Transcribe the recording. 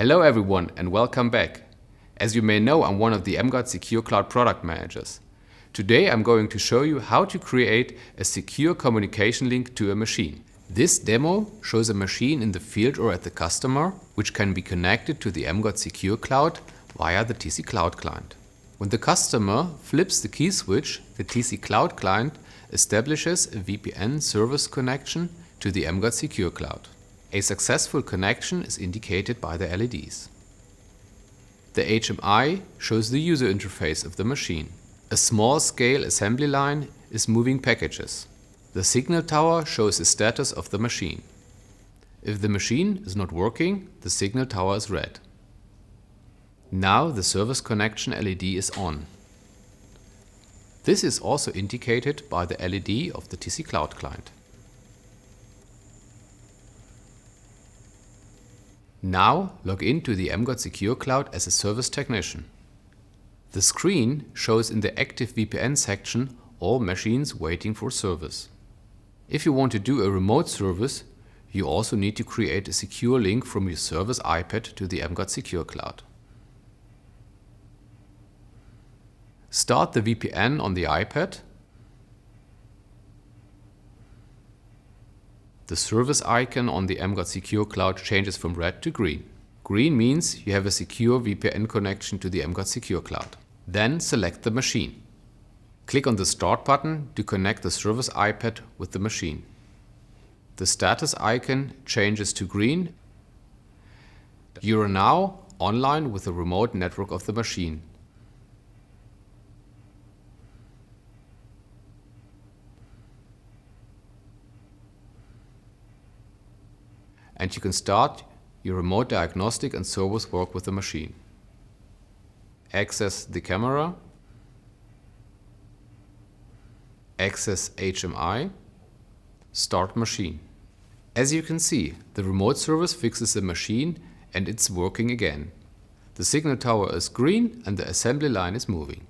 Hello everyone and welcome back. As you may know, I'm one of the mGuard Secure Cloud product managers. Today I'm going to show you how to create a secure communication link to a machine. This demo shows a machine in the field or at the customer, which can be connected to the mGuard Secure Cloud via the TC Cloud client. When the customer flips the key switch, the TC Cloud client establishes a VPN service connection to the mGuard Secure Cloud. A successful connection is indicated by the LEDs. The HMI shows the user interface of the machine. A small-scale assembly line is moving packages. The signal tower shows the status of the machine. If the machine is not working, the signal tower is red. Now the service connection LED is on. This is also indicated by the LED of the TC Cloud client. Now log in to the mGuard Secure Cloud as a service technician. The screen shows in the Active VPN section all machines waiting for service. If you want to do a remote service, you also need to create a secure link from your service iPad to the mGuard Secure Cloud. Start the VPN on the iPad. The service icon on the mGuard Secure Cloud changes from red to green. Green means you have a secure VPN connection to the mGuard Secure Cloud. Then select the machine. Click on the Start button to connect the service iPad with the machine. The status icon changes to green. You are now online with the remote network of the machine. And you can start your remote diagnostic and service work with the machine. Access the camera, access HMI, start machine. As you can see, the remote service fixes the machine and it's working again. The signal tower is green and the assembly line is moving.